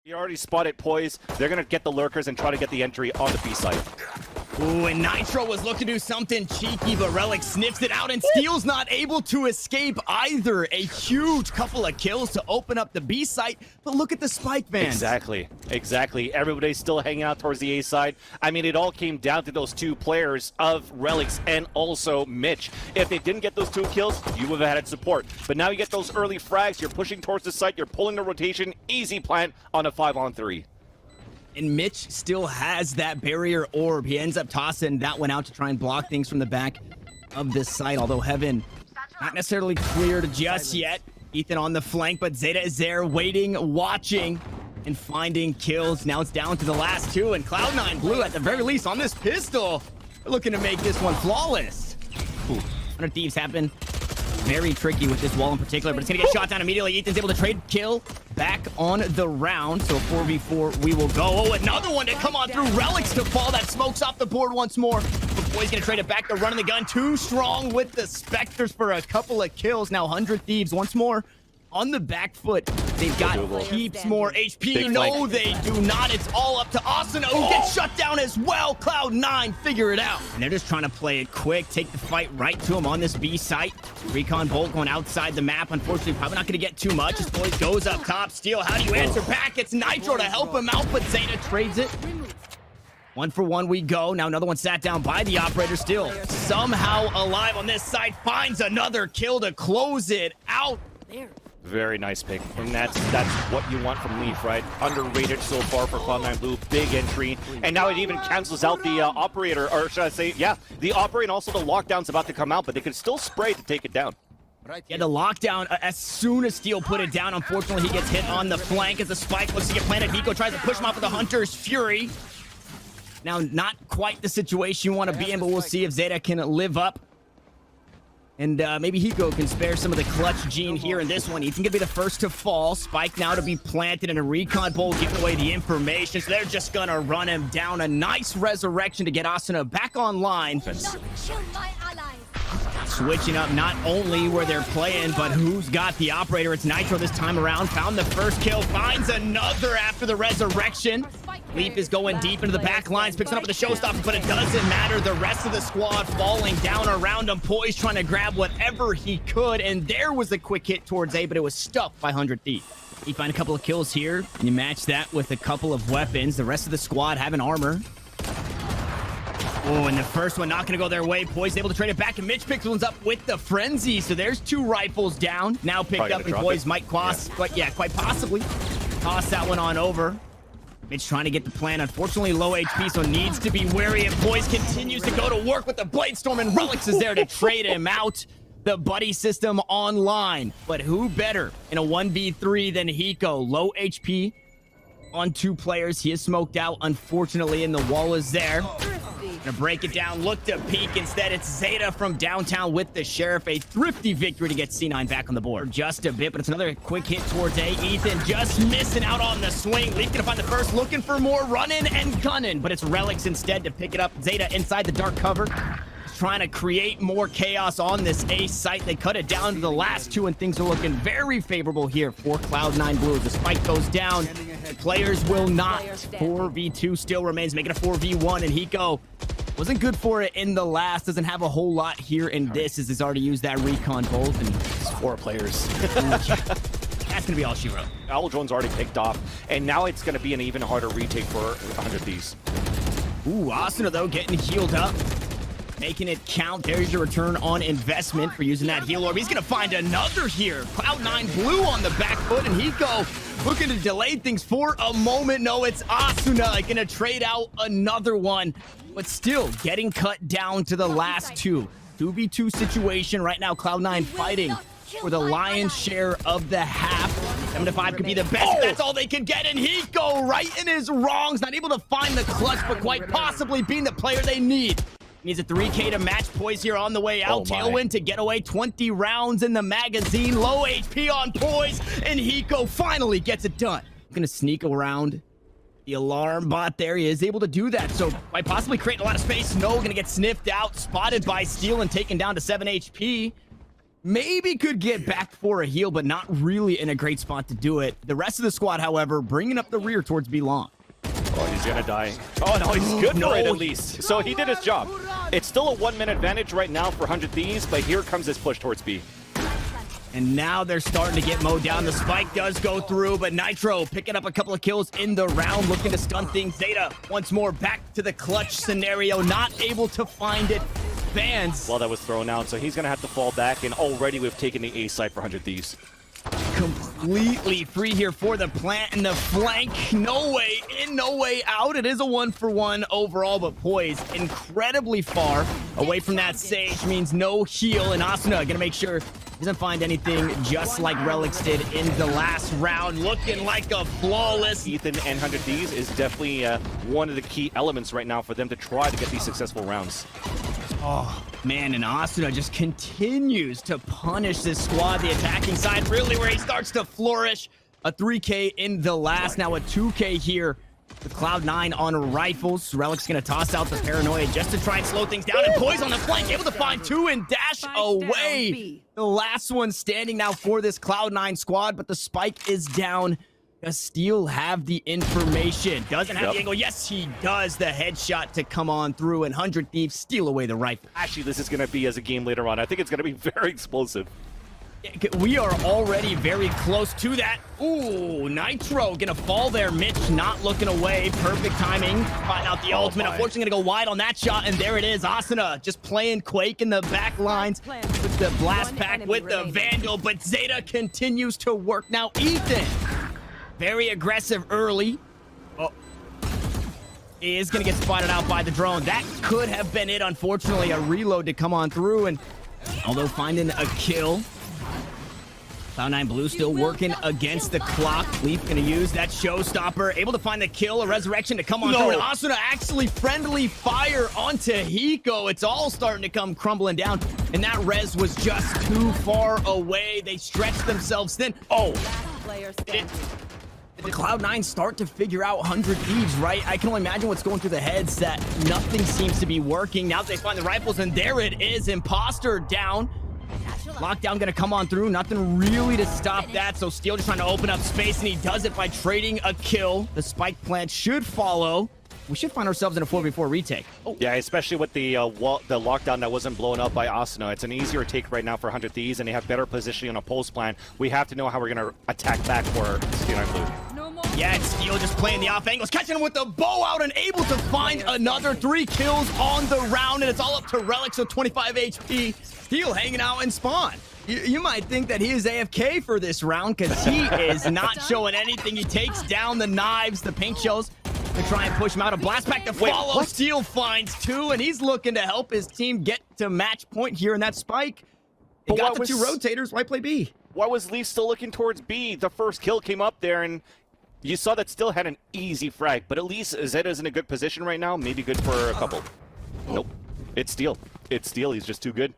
He already spotted Poise. They're going to get the lurkers and try to get the entry on the B side. Ooh, and Nitro was looking to do something cheeky, but Relic sniffs it out, and Steel's not able to escape either. A huge couple of kills to open up the B site, but look at the spike van. Exactly. Everybody's still hanging out towards the A side. I mean, it all came down to those two players of Relics and also Mitch. If they didn't get those two kills, you would have had support. But now you get those early frags, you're pushing towards the site, you're pulling the rotation, easy plant on a 5-on-3. And Mitch still has that barrier orb. He ends up tossing that one out to try and block things from the back of this site, although Heaven not necessarily cleared just yet. Ethan on the flank, but Zeta is there waiting, watching, and finding kills. Now it's down to the last two, and Cloud9 Blue, at the very least, on this pistol, looking to make this one flawless. Ooh, 100 Thieves happen. Very tricky with this wall in particular, but it's gonna get shot down immediately. Ethan's able to trade kill back on the round, so 4v4 we will go. Oh, another one to come on through. Relics to fall. That smokes off the board once more. But Boy's gonna trade it back to running the gun. Too strong with the Spectres for a couple of kills. Now 100 Thieves once more on the back foot. They've got heaps more HP. No, they do not. It's all up to Asuna, who gets shut down as well. Cloud9 figure it out. And they're just trying to play it quick, take the fight right to him on this B site. Recon Bolt going outside the map. Unfortunately, probably not going to get too much. His Boys goes up top. Steel, how do you answer back? It's Nitro to help him out, but Zeta trades it. 1 for 1 we go. Now another one sat down by the operator. Still somehow alive on this side. Finds another kill to close it out. Very nice pick, and that's what you want from Leaf, right? Underrated so far for Cloud9 Blue, big entry, and now it even cancels out the operator, or should I say, yeah, the operator and also the lockdown's about to come out, but they can still spray to take it down. Yeah, the lockdown, as soon as Steel put it down, unfortunately he gets hit on the flank as the spike looks to get planted. Nico tries to push him off with the Hunter's Fury. Now, not quite the situation you want to be in, but we'll see if Zeta can live up. And maybe Hiko can spare some of the clutch gene here in this one. Ethan gonna be the first to fall. Spike now to be planted, and a Recon Bolt giving away the information. So they're just gonna run him down. A nice resurrection to get Asuna back online. Switching up not only where they're playing, but who's got the operator. It's Nitro this time around. Found the first kill, finds another after the resurrection. Leaf is going deep into the back lines, picks it up with the showstopper, but it doesn't matter. The rest of the squad falling down around him. Poise trying to grab whatever he could, and there was a quick hit towards A, but it was stuffed by 100 Thieves. You find a couple of kills here, and you match that with a couple of weapons. The rest of the squad having armor. Oh, and the first one not going to go their way. Poise able to trade it back, and Mitch picks ones up with the Frenzy. So there's two rifles down. Now picked up, and Poise might cross, but yeah, quite possibly toss that one on over. Mitch trying to get the plan. Unfortunately, low HP, so needs to be wary. And Poise continues to go to work with the Blade Storm, and Relics is there to trade him out. The buddy system online. But who better in a 1v3 than Hiko? Low HP on two players. He is smoked out, unfortunately, and the wall is there. Gonna break it down, look to peek. Instead, it's Zeta from downtown with the Sheriff. A thrifty victory to get C9 back on the board. Just a bit, but it's another quick hit towards A. Ethan just missing out on the swing. Leaf gonna find the first, looking for more, running and gunning, but it's Relics instead to pick it up. Zeta inside the dark cover, trying to create more chaos on this A site. They cut it down to the last two, and things are looking very favorable here for Cloud9 Blue. The spike goes down. Players will not. 4v2 still remains, making a 4v1, and Hiko wasn't good for it in the last. Doesn't have a whole lot here in this, as he's already used that Recon Bolt, and it's 4 players. That's gonna be all she wrote. Owl Drone's already picked off, and now it's gonna be an even harder retake for 100 Thieves. Ooh, Asuna though getting healed up, making it count. There's your return on investment for using that heal orb. He's gonna find another here. Cloud9 Blue on the back foot, and Hiko looking to delay things for a moment. No, it's Asuna gonna trade out another one, but still getting cut down to the last two. 2v2 situation right now. Cloud9 fighting for the lion's share of the half. 7 to 5 could be the best. If that's all they can get, and Hiko right in his wrongs. Not able to find the clutch, but quite possibly being the player they need. Needs a 3K to match. Poise here on the way out. Tailwind to get away. 20 rounds in the magazine. Low HP on Poise, and Hiko finally gets it done. Gonna sneak around the alarm bot there. He is able to do that, so by possibly creating a lot of space. No, gonna get sniffed out, spotted by Steel, and taken down to 7 HP. maybe could get back for a heal, but not really in a great spot to do it. The rest of the squad, however, bringing up the rear towards B long. Oh, he's gonna die. Oh, no, he's good No. for it at least. So he did his job. It's still a 1-minute advantage right now for 100 Thieves, but here comes his push towards B. And now they're starting to get mowed down. The spike does go through, but Nitro picking up a couple of kills in the round, looking to stun things. Zeta once more back to the clutch scenario, not able to find it. Fans. Well, that was thrown out, so he's gonna have to fall back, and already we've taken the A side for 100 Thieves. Completely free here for the plant and the flank. No way in, no way out. It is a 1-for-1 overall, but poised incredibly far away from that Sage means no heal. And Asuna gonna make sure he doesn't find anything, just like Relics did in the last round, looking like a flawless. Ethan and 100 Thieves is definitely one of the key elements right now for them to try to get these successful rounds. Oh, man, and Asuna just continues to punish this squad. The attacking side really where he starts to flourish. A 3K in the last, now a 2K here with Cloud9 on rifles. Relic's going to toss out the Paranoia just to try and slow things down. And Poise on the flank, able to find two and dash away. The last one standing now for this Cloud9 squad, but the spike is down. Does Steel have the information? Doesn't have the angle. Yes, he does. The headshot to come on through, and 100 Thieves steal away the rifle. Actually, this is going to be as a game later on. I think it's going to be very explosive. We are already very close to that. Ooh, Nitro gonna fall there. Mitch not looking away. Perfect timing. Find out the ultimate. Unfortunately, gonna go wide on that shot, and there it is. Asuna just playing Quake in the back lines with the blast pack with the Vandal, but Zeta continues to work. Now, Ethan, very aggressive early. Oh, is gonna get spotted out by the drone. That could have been it. Unfortunately, a reload to come on through, and although finding a kill, Cloud9 Blue still working against the clock. Leaf gonna use that showstopper, able to find the kill, a resurrection to come on through, and Asuna actually friendly fire onto Hiko. It's all starting to come crumbling down, and that res was just too far away. They stretched themselves thin. Oh, the Cloud9 start to figure out 100 Thieves, right? I can only imagine what's going through the heads that nothing seems to be working. Now they find the rifles, and there it is. Imposter down. Lockdown gonna come on through. Nothing really to stop that. So Steel just trying to open up space, and he does it by trading a kill. The spike plant should follow. We should find ourselves in a 4v4 retake. Oh. Yeah, especially with the lockdown that wasn't blown up by Asuna. It's an easier take right now for 100 Thieves, and they have better positioning on a post plan. We have to know how we're going to attack back for Steel and Blue. Yeah, it's Steel just playing the off angles, catching him with the bow out and able to find another 3 kills on the round, and it's all up to Relics with 25 HP. Steel hanging out in spawn. You might think that he is AFK for this round because he is not showing anything. He takes down the knives, the pink shells, to try and push him out. A blast pack to follow. Steel finds 2, and he's looking to help his team get to match point here in that spike. He got the 2 rotators. Why play B? Why was Leaf still looking towards B? The first kill came up there, and you saw that Still had an easy frag, but at least Zeta's in a good position right now. Maybe good for a couple. Nope. It's Steel. It's Steel. He's just too good.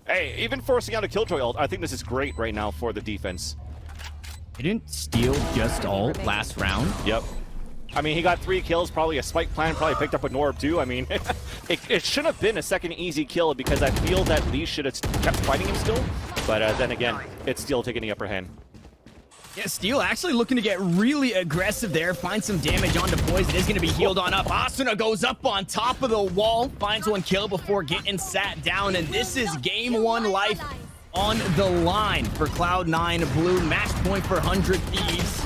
Hey, even forcing out a Killjoy ult, I think this is great right now for the defense. Didn't Steel just ult last round? Yep. I mean, he got 3 kills, probably a spike plan, probably picked up a Norb too. I mean, it should have been a second easy kill because I feel that Lee should have kept fighting him still. But then again, it's Steel taking the upper hand. Yeah, Steel actually looking to get really aggressive there. Find some damage onto Poise. It is going to be healed on up. Asuna goes up on top of the wall. Finds 1 kill before getting sat down. And this is game 1 life on the line for Cloud9 Blue. Match point for 100 Thieves.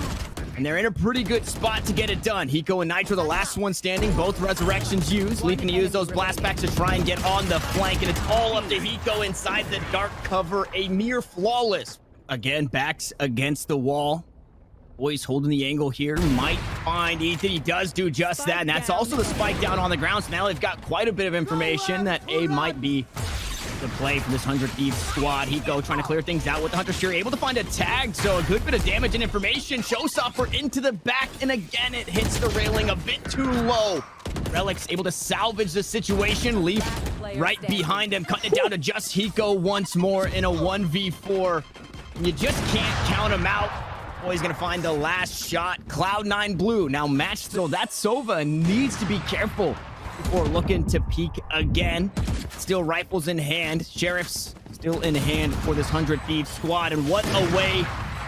And they're in a pretty good spot to get it done. Hiko and Nitro, the last one standing. Both resurrections used. Leaf to use those blast packs to try and get on the flank. And it's all up to Hiko inside the dark cover. A near flawless. Again, backs against the wall. Boys holding the angle here. Might find Ethan. He does do just that. And that's also the spike down on the ground. So now they've got quite a bit of information that A might be the play for this 100 Thieves squad. Hiko trying to clear things out with the Hunter Shear. Able to find a tag. So a good bit of damage and information. Showstopper into the back. And again, it hits the railing a bit too low. Relic's able to salvage the situation. Leaf right behind him. Cutting it down to just Hiko once more in a 1v4. You just can't count him out. Boy, he's going to find the last shot. Cloud9 Blue now matched. So that Sova needs to be careful before looking to peek again. Still rifles in hand. Sheriff's still in hand for this 100 Thieves squad. And what a way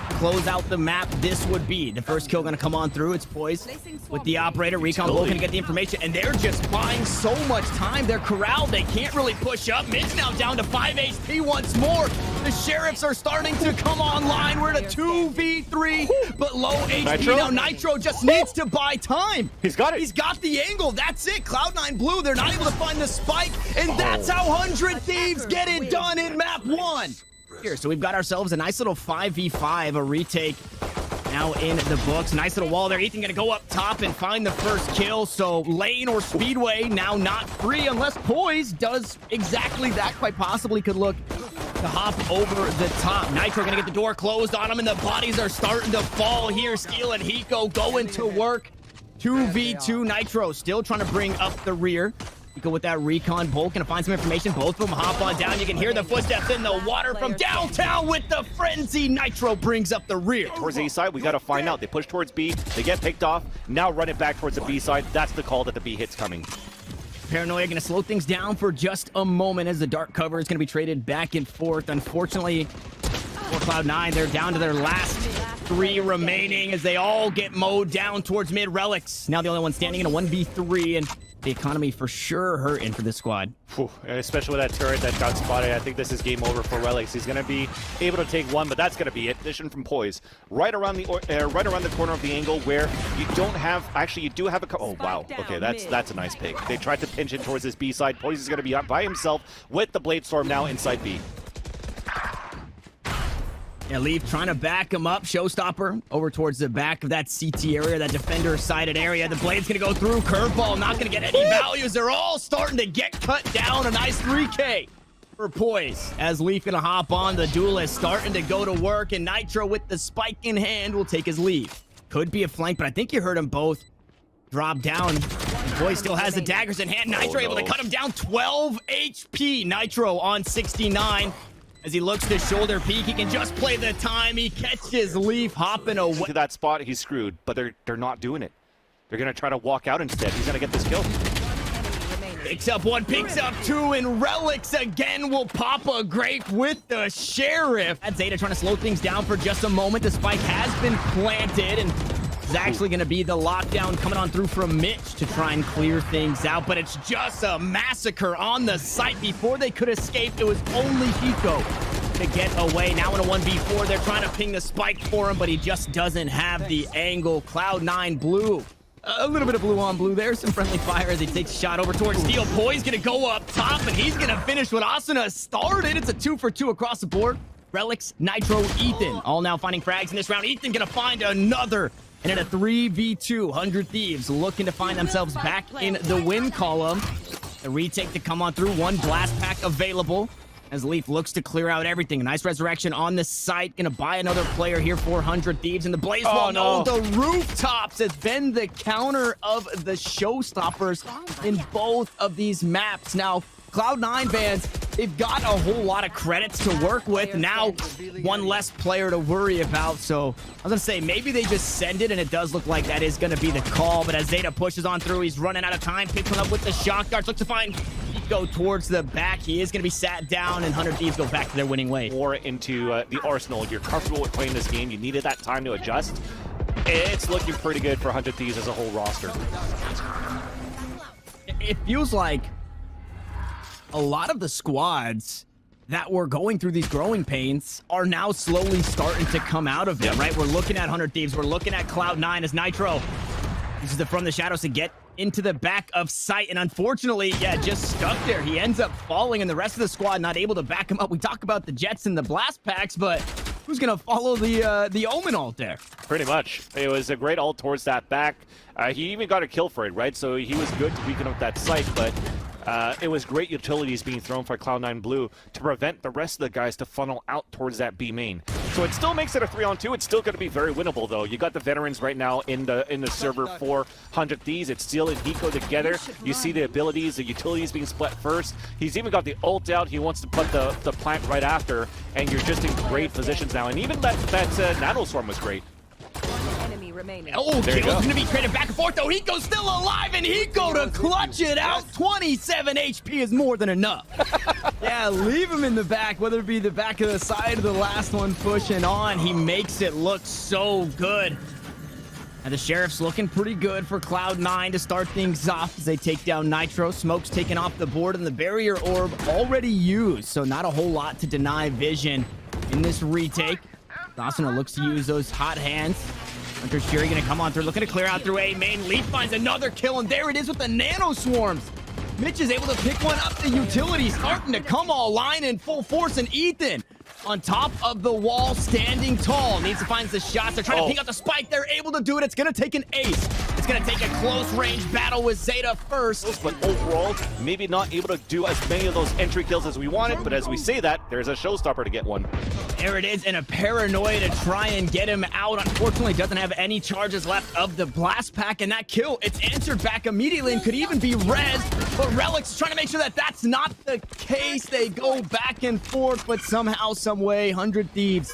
to close out the map this would be. The first kill going to come on through. It's Poise with the operator. Recon looking to get the information, and they're just buying so much time. They're corralled. They can't really push up. Mid's now down to 5 HP once more. The Sheriffs are starting to come online. We're at a 2v3, but low HP. Nitro? Now Nitro just needs to buy time. He's got it. He's got the angle. That's it. Cloud9 Blue, they're not able to find the spike, and that's how 100 Thieves get it done in map 1. Here, so we've got ourselves a nice little 5v5, a retake now in the books. Nice little wall there. Ethan gonna go up top and find the first kill. So Lane or Speedway now not free unless Poise does exactly that. Quite possibly could look to hop over the top. Nitro gonna get the door closed on him, and the bodies are starting to fall here. Steel and Hiko going to work. 2v2. Nitro still trying to bring up the rear. Hiko with that recon. Bolt gonna find some information. Both of them hop on down. You can hear the footsteps in the water from downtown with the frenzy. Nitro brings up the rear. Towards the A side, we got to find out. They push towards B. They get picked off. Now run it back towards the B side. That's the call that the B hit's coming. Paranoia gonna slow things down for just a moment as the dark cover is gonna be traded back and forth. Unfortunately, for Cloud9, they're down to their last 3 remaining as they all get mowed down towards mid. Relics now the only one standing in a 1v3, and the economy for sure hurting for this squad. Whew, especially with that turret that got spotted. I think this is game over for Relics. He's going to be able to take one, but that's going to be it. Vision from Poise. Right around the corner of the angle where you don't have... Actually, you do have a... Oh, wow. Okay, that's a nice pick. They tried to pinch it towards this B side. Poise is going to be up by himself with the Blade Storm now inside B. Yeah, Leaf trying to back him up. Showstopper over towards the back of that CT area, that defender-sided area. The Blade's going to go through. Curveball not going to get any values. They're all starting to get cut down. A nice 3K for Poise as Leaf going to hop on. The Duelist starting to go to work, and Nitro with the spike in hand will take his lead. Could be a flank, but I think you heard them both drop down. Poise still has the daggers in hand. Nitro able to cut him down. 12 HP. Nitro on 69. As he looks to shoulder peek, he can just play the time. He catches Leaf hopping away. To that spot, he's screwed, but they're not doing it. They're going to try to walk out instead. He's going to get this kill. Picks up 1, picks up 2, and Relics again will pop a grape with the Sheriff. That's Zeta trying to slow things down for just a moment. The spike has been planted, and it's actually going to be the lockdown coming on through from Mitch to try and clear things out, but it's just a massacre on the site. Before they could escape, it was only Hiko to get away. Now in a 1v4, they're trying to ping the spike for him, but he just doesn't have the angle. Cloud9 Blue. A little bit of blue on blue there. Some friendly fire as he takes a shot over towards Steel. Poise going to go up top, and he's going to finish what Asuna started. It's a 2 for 2 across the board. Relics, Nitro, Ethan, all now finding frags in this round. Ethan going to find another. And in a 3v2, 100 Thieves looking to find themselves back in the win column. The retake to come on through. 1 blast pack available as Leaf looks to clear out everything. A nice resurrection on the site. Gonna buy another player here for 100 Thieves. And the Blaze Wall, no, the rooftops has been the counter of the Showstoppers in both of these maps. Now, Cloud9 fans, they've got a whole lot of credits to work with. Now, 1 less player to worry about. So, I was going to say, maybe they just send it, and it does look like that is going to be the call. But as Zeta pushes on through, he's running out of time. Picks one up with the shock darts. Looks to find Hiko towards the back. He is going to be sat down, and 100 Thieves go back to their winning way. More into the arsenal. You're comfortable with playing this game. You needed that time to adjust. It's looking pretty good for 100 Thieves as a whole roster. It feels like a lot of the squads that were going through these growing pains are now slowly starting to come out of them, right? We're looking at 100 Thieves. We're looking at Cloud9 as Nitro uses it from the shadows to get into the back of sight. And unfortunately, yeah, just stuck there. He ends up falling, and the rest of the squad not able to back him up. We talk about the Jets and the blast packs, but who's going to follow the Omen ult there? Pretty much. It was a great ult towards that back. He even got a kill for it, right? So he was good to weaken up that site, but it was great utilities being thrown for Cloud9 Blue to prevent the rest of the guys to funnel out towards that B main. So it still makes it a 3-on-2. It's still going to be very winnable, though. You got the veterans right now in the server for 100 Thieves. It's Steel and Hiko together. You see the abilities, the utilities being split first. He's even got the ult out. He wants to put the plant right after, and you're just in great positions now. And even that Nano Swarm was great. remaining. Oh, There you Kill's go. gonna be traded back and forth though. Hiko's still alive, and Hiko to clutch it out. 27 HP is more than enough. Yeah, leave him in the back, whether it be the back of the side or the last one pushing on. He makes it look so good. And the Sheriff's looking pretty good for Cloud9 to start things off as they take down Nitro. Smoke's taken off the board, and the barrier orb already used, so not a whole lot to deny vision in this retake. Asuna looks to use those hot hands. Hunter Shuri gonna come on through, looking to clear out through A main. Leaf finds another kill, and there it is with the nano swarms. Mitch is able to pick one up. The utility starting to come online in full force, and Ethan on top of the wall, standing tall. Needs to find the shots. They're trying to pick up the spike. They're able to do it. It's going to take an ace. It's going to take a close-range battle with Zeta first. But overall, maybe not able to do as many of those entry kills as we wanted, but as we say that, there's a showstopper to get one. There it is, and a paranoia to try and get him out. Unfortunately, doesn't have any charges left of the blast pack, and that kill, it's answered back immediately and could even be res, but Relic's is trying to make sure that that's not the case. They go back and forth, but somehow, some way, 100 Thieves.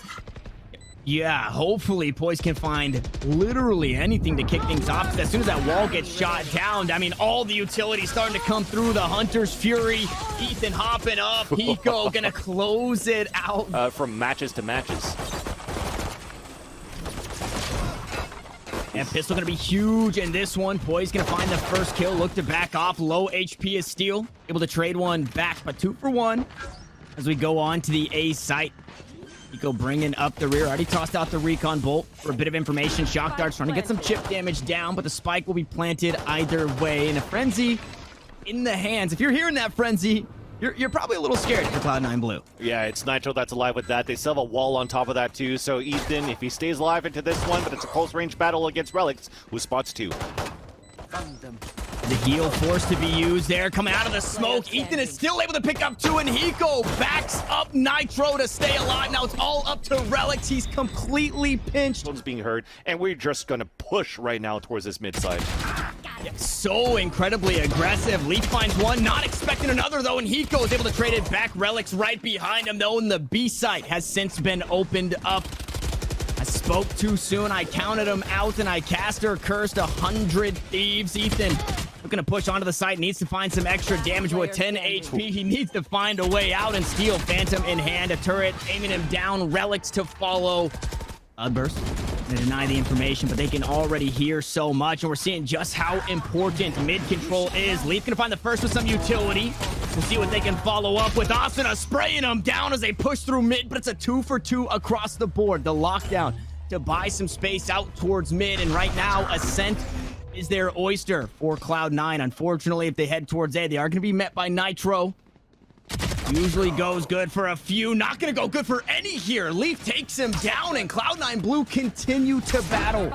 Yeah, hopefully Poise can find literally anything to kick things off. As soon as that wall gets shot down, I mean, all the utilities starting to come through. The Hunter's Fury, Ethan hopping up, Hiko gonna close it out. From matches to matches. And pistol gonna be huge in this one. Poise gonna find the first kill. Look to back off. Low HP is Steel. Able to trade one back, but 2 for 1 as we go on to the A site. Hiko bringing up the rear. Already tossed out the recon bolt for a bit of information. Shock darts trying to get some chip damage down, but the spike will be planted either way. And a frenzy in the hands. If you're hearing that frenzy, you're probably a little scared for Cloud9 Blue. Yeah, it's Nitro that's alive with that. They still have a wall on top of that too. So Ethan, if he stays alive into this one, but it's a close range battle against Relics, who spots 2. The heal forced to be used there. Coming out of the smoke. Ethan is still able to pick up 2, and Hiko backs up Nitro to stay alive. Now it's all up to Relics. He's completely pinched. One's being heard, and we're just going to push right now towards this mid side. Yeah, so incredibly aggressive. Leaf finds one, not expecting another though, and Hiko is able to trade it back. Relics right behind him though, and the B site has since been opened up. I spoke too soon. I counted him out, and I cast her cursed 100 Thieves. Ethan looking to push onto the site, needs to find some extra damage with 10 HP. He needs to find a way out and steal. Phantom in hand, a turret aiming him down. Relics to follow. Burst. They deny the information, but they can already hear so much, and we're seeing just how important mid control is. Leaf gonna find the first with some utility. We'll see what they can follow up with. Asuna spraying them down as they push through mid, but it's a 2 for 2 across the board. The lockdown to buy some space out towards mid, and right now, Ascent is their oyster for Cloud9. Unfortunately, if they head towards A, they are gonna be met by Nitro. Usually goes good for a few. Not going to go good for any here. Leaf takes him down, and Cloud9 Blue continue to battle.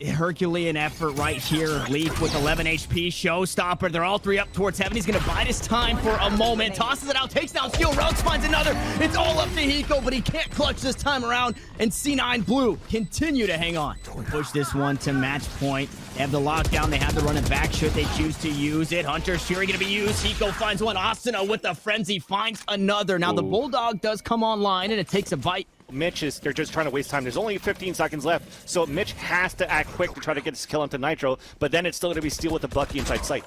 Herculean effort right here. Leaf with 11 HP. Showstopper. They're all 3 up towards heaven. He's going to bide his time for a moment. Tosses it out. Takes down Steel. Relics finds another. It's all up to Hiko, but he can't clutch this time around. And C9 Blue continue to hang on. Push this one to match point. They have the lockdown. They have to run it back should they choose to use it. Hunter's Fury going to be used. Hiko finds one. Asuna with the frenzy finds another. Now the Bulldog does come online, and it takes a bite. They're just trying to waste time. There's only 15 seconds left, so Mitch has to act quick to try to get his kill onto Nitro, but then it's still going to be Steel with the Bucky inside sight.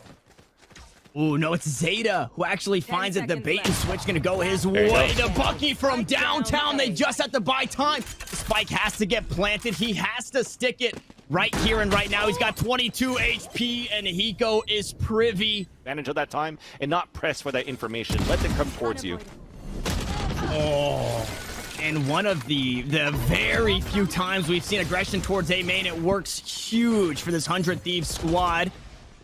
Ooh, no, it's Zeta who actually finds it. The bait and switch going to go his way. The Bucky from downtown. They just have to buy time. The spike has to get planted. He has to stick it right here and right now. He's got 22 HP, and Hiko is privy. Advantage of that time and not press for that information. Let them come towards you. Oh. And one of the very few times we've seen aggression towards A main, it works huge for this 100 Thieves squad.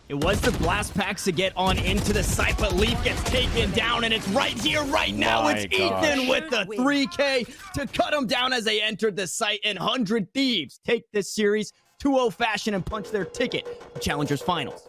It was the blast packs to get on into the site, but Leaf gets taken down, and it's right here, right now. My it's gosh. Ethan with the 3K to cut him down as they entered the site, and 100 Thieves take this series 2-0 fashion and punch their ticket to Challengers Finals.